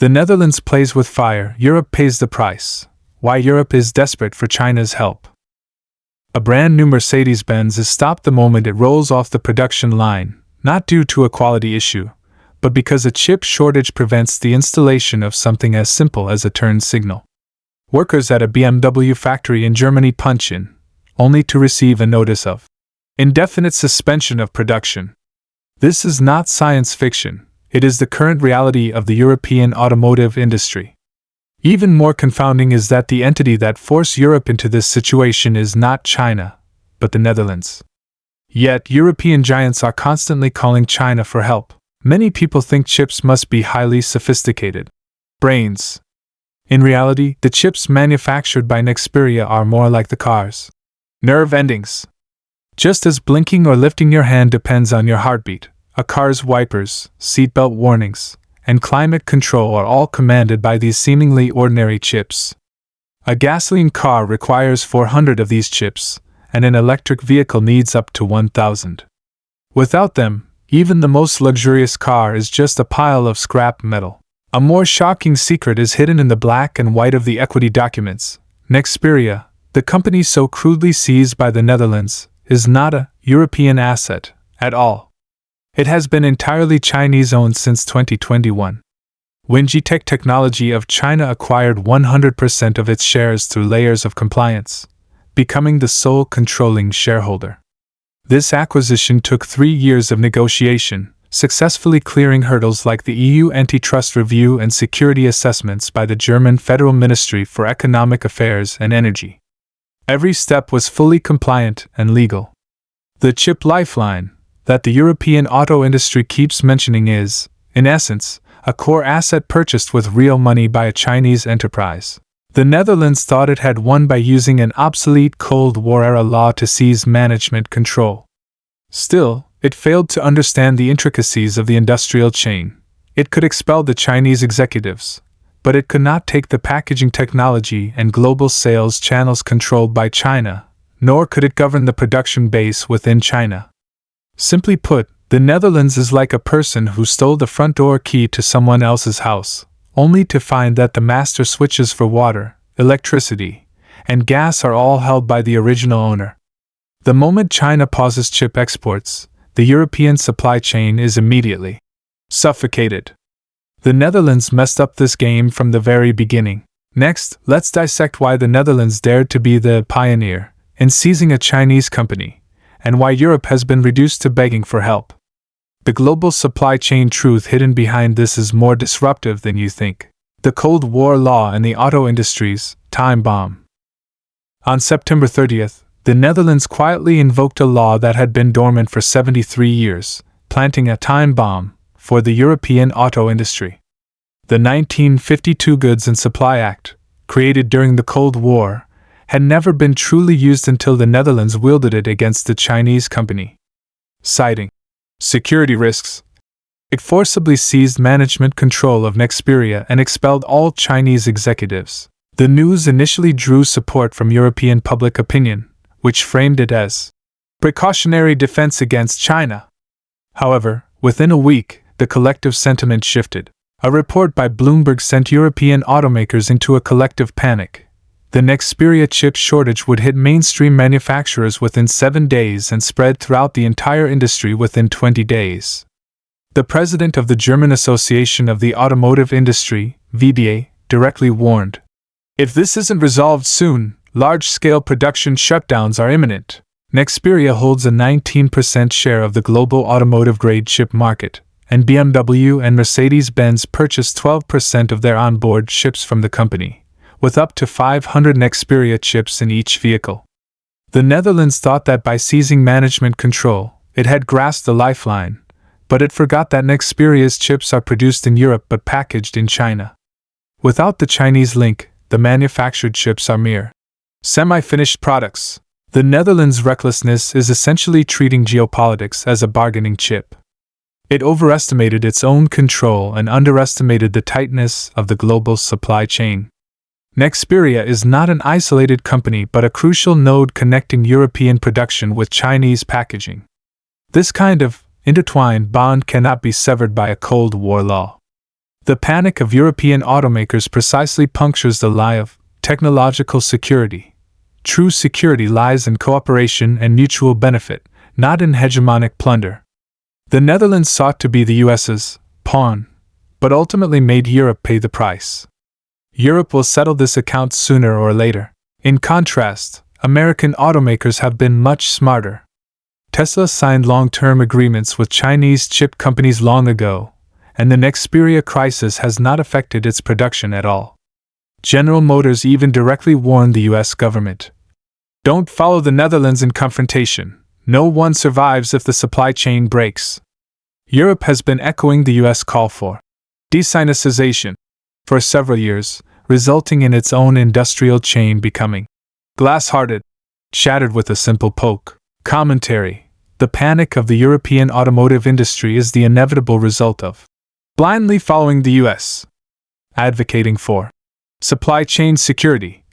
The Netherlands plays with fire, Europe pays the price. Why Europe is desperate for China's help. A brand new Mercedes-Benz is stopped the moment it rolls off the production line, not due to a quality issue, but because a chip shortage prevents the installation of something as simple as a turn signal. Workers at a BMW factory in Germany punch in, only to receive a notice of indefinite suspension of production. This is not science fiction, it is the current reality of the European automotive industry. Even more confounding is that the entity that forced Europe into this situation is not China, but the Netherlands. Yet European giants are constantly calling China for help. Many people think chips must be highly sophisticated. Brains. In reality, the chips manufactured by Nexperia are more like the cars. Nerve endings. Just as blinking or lifting your hand depends on your heartbeat, a car's wipers, seatbelt warnings, and climate control are all commanded by these seemingly ordinary chips. A gasoline car requires 400 of these chips, and an electric vehicle needs up to 1,000. Without them, even the most luxurious car is just a pile of scrap metal. A more shocking secret is hidden in the black and white of the equity documents. Nexperia, the company so crudely seized by the Netherlands, is not a European asset at all. It has been entirely Chinese-owned since 2021. Wingitech Technology of China acquired 100% of its shares through layers of compliance, becoming the sole controlling shareholder. This acquisition took 3 years of negotiation, successfully clearing hurdles like the EU antitrust review and security assessments by the German Federal Ministry for Economic Affairs and Energy. Every step was fully compliant and legal. The chip lifeline that the European auto industry keeps mentioning is, in essence, a core asset purchased with real money by a Chinese enterprise. The Netherlands thought it had won by using an obsolete Cold War-era law to seize management control. Still, it failed to understand the intricacies of the industrial chain. It could expel the Chinese executives, but it could not take the packaging technology and global sales channels controlled by China, nor could it govern the production base within China. Simply put, the Netherlands is like a person who stole the front door key to someone else's house, only to find that the master switches for water, electricity, and gas are all held by the original owner. The moment China pauses chip exports, the European supply chain is immediately suffocated. The Netherlands messed up this game from the very beginning. Next, let's dissect why the Netherlands dared to be the pioneer in seizing a Chinese company, and why Europe has been reduced to begging for help. The global supply chain truth hidden behind this is more disruptive than you think. The Cold War law and the auto industry's time bomb. On September 30th, the Netherlands quietly invoked a law that had been dormant for 73 years, planting a time bomb for the European auto industry. The 1952 Goods and Supply Act, created during the Cold War, had never been truly used until the Netherlands wielded it against the Chinese company. Citing security risks, it forcibly seized management control of Nexperia and expelled all Chinese executives. The news initially drew support from European public opinion, which framed it as precautionary defense against China. However, within a week, the collective sentiment shifted. A report by Bloomberg sent European automakers into a collective panic. The Nexperia chip shortage would hit mainstream manufacturers within 7 days and spread throughout the entire industry within 20 days. The president of the German Association of the Automotive Industry, VDA, directly warned, "If this isn't resolved soon, large-scale production shutdowns are imminent." Nexperia holds a 19% share of the global automotive-grade chip market, and BMW and Mercedes-Benz purchased 12% of their onboard chips from the company, with up to 500 Nexperia chips in each vehicle. The Netherlands thought that by seizing management control, it had grasped the lifeline, but it forgot that Nexperia's chips are produced in Europe but packaged in China. Without the Chinese link, the manufactured chips are mere semi-finished products. The Netherlands' recklessness is essentially treating geopolitics as a bargaining chip. It overestimated its own control and underestimated the tightness of the global supply chain. Nexperia is not an isolated company but a crucial node connecting European production with Chinese packaging. This kind of intertwined bond cannot be severed by a Cold War law. The panic of European automakers precisely punctures the lie of technological security. True security lies in cooperation and mutual benefit, not in hegemonic plunder. The Netherlands sought to be the US's pawn, but ultimately made Europe pay the price. Europe will settle this account sooner or later. In contrast, American automakers have been much smarter. Tesla signed long-term agreements with Chinese chip companies long ago, and the Nexperia crisis has not affected its production at all. General Motors even directly warned the US government. Don't follow the Netherlands in confrontation. No one survives if the supply chain breaks. Europe has been echoing the US call for desinization for several years, resulting in its own industrial chain becoming glass-hearted, shattered with a simple poke. Commentary: the panic of the European automotive industry is the inevitable result of blindly following the US, advocating for supply chain security,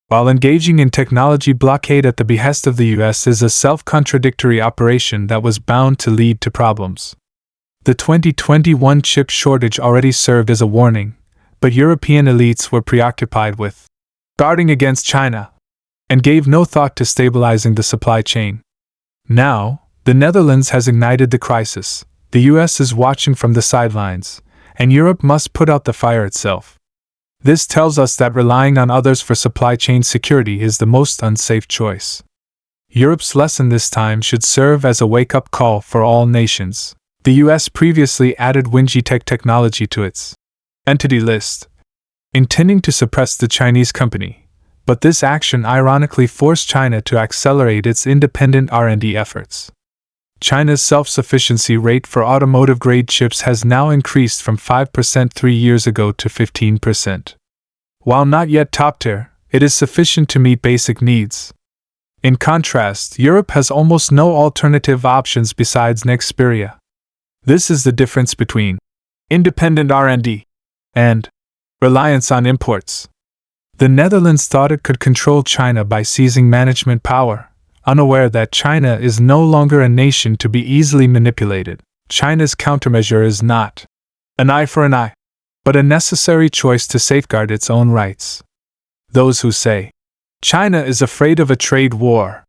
while engaging in technology blockade at the behest of the US is a self-contradictory operation that was bound to lead to problems. The 2021 chip shortage already served as a warning, but European elites were preoccupied with guarding against China and gave no thought to stabilizing the supply chain. Now, the Netherlands has ignited the crisis, the US is watching from the sidelines, and Europe must put out the fire itself. This tells us that relying on others for supply chain security is the most unsafe choice. Europe's lesson this time should serve as a wake-up call for all nations. The US previously added Wingitech technology to its entity list, intending to suppress the Chinese company, but this action ironically forced China to accelerate its independent R&D efforts. China's self-sufficiency rate for automotive-grade chips has now increased from 5% 3 years ago to 15%. While not yet top-tier, it is sufficient to meet basic needs. In contrast, Europe has almost no alternative options besides Nexperia. This is the difference between independent R&D and reliance on imports. The Netherlands thought it could control China by seizing management power, unaware that China is no longer a nation to be easily manipulated. China's countermeasure is not an eye for an eye, but a necessary choice to safeguard its own rights. Those who say China is afraid of a trade war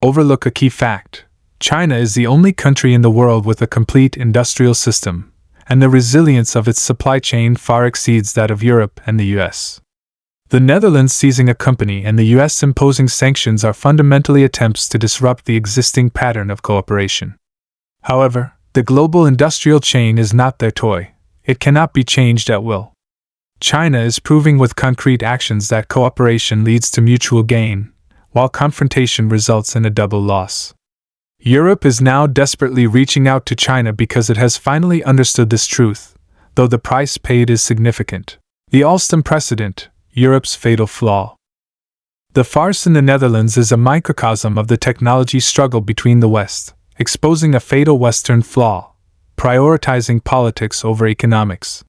overlook a key fact. China is the only country in the world with a complete industrial system, and the resilience of its supply chain far exceeds that of Europe and the US. The Netherlands seizing a company and the US imposing sanctions are fundamentally attempts to disrupt the existing pattern of cooperation. However, the global industrial chain is not their toy. It cannot be changed at will. China is proving with concrete actions that cooperation leads to mutual gain, while confrontation results in a double loss. Europe is now desperately reaching out to China because it has finally understood this truth, though the price paid is significant. The Alstom precedent, Europe's fatal flaw. The farce in the Netherlands is a microcosm of the technology struggle between the West, exposing a fatal Western flaw, prioritizing politics over economics.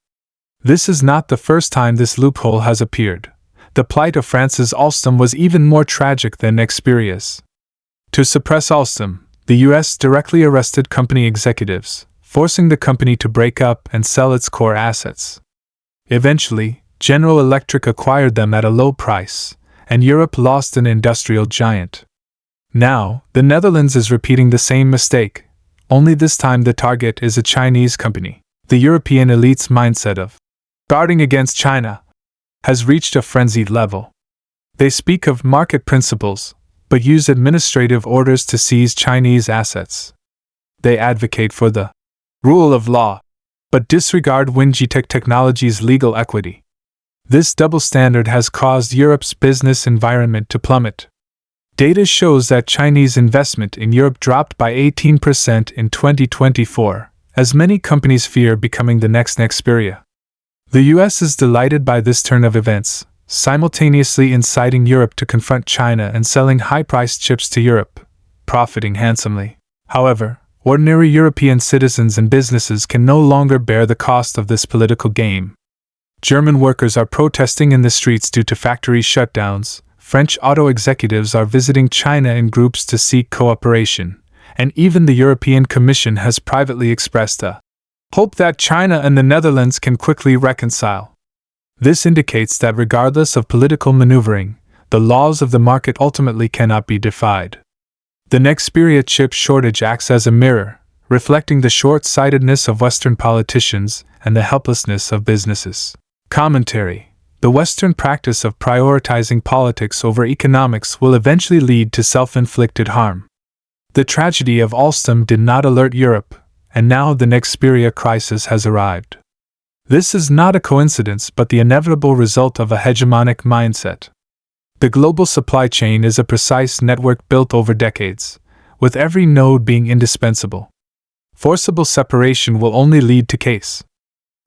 This is not the first time this loophole has appeared. The plight of France's Alstom was even more tragic than Nexperia's. To suppress Alstom, the US directly arrested company executives, forcing the company to break up and sell its core assets. Eventually, General Electric acquired them at a low price, and Europe lost an industrial giant. Now, the Netherlands is repeating the same mistake, only this time the target is a Chinese company. The European elite's mindset of guarding against China has reached a frenzied level. They speak of market principles, but use administrative orders to seize Chinese assets. They advocate for the rule of law, but disregard Wingitech Technology's legal equity. This double standard has caused Europe's business environment to plummet. Data shows that Chinese investment in Europe dropped by 18% in 2024, as many companies fear becoming the next Nexperia. The US is delighted by this turn of events, simultaneously inciting Europe to confront China and selling high-priced chips to Europe, profiting handsomely. However, ordinary European citizens and businesses can no longer bear the cost of this political game. German workers are protesting in the streets due to factory shutdowns, French auto executives are visiting China in groups to seek cooperation, and even the European Commission has privately expressed a Hope that China and the Netherlands can quickly reconcile. This indicates that regardless of political maneuvering, the laws of the market ultimately cannot be defied. The Nexperia chip shortage acts as a mirror, reflecting the short-sightedness of Western politicians and the helplessness of businesses. Commentary: the Western practice of prioritizing politics over economics will eventually lead to self-inflicted harm. The tragedy of Alstom did not alert Europe, and now the Nexperia crisis has arrived. This is not a coincidence but the inevitable result of a hegemonic mindset. The global supply chain is a precise network built over decades, with every node being indispensable. Forcible separation will only lead to chaos.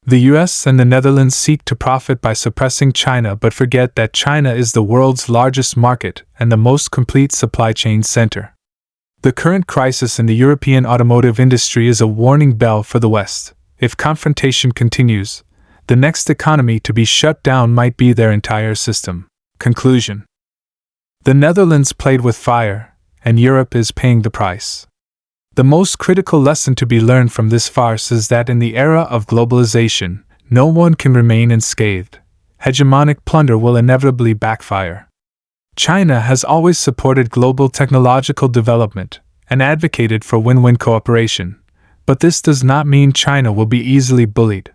The US and the Netherlands seek to profit by suppressing China but forget that China is the world's largest market and the most complete supply chain center. The current crisis in the European automotive industry is a warning bell for the West. If confrontation continues, the next economy to be shut down might be their entire system. Conclusion: the Netherlands played with fire, and Europe is paying the price. The most critical lesson to be learned from this farce is that in the era of globalization, no one can remain unscathed. Hegemonic plunder will inevitably backfire. China has always supported global technological development and advocated for win-win cooperation, but this does not mean China will be easily bullied.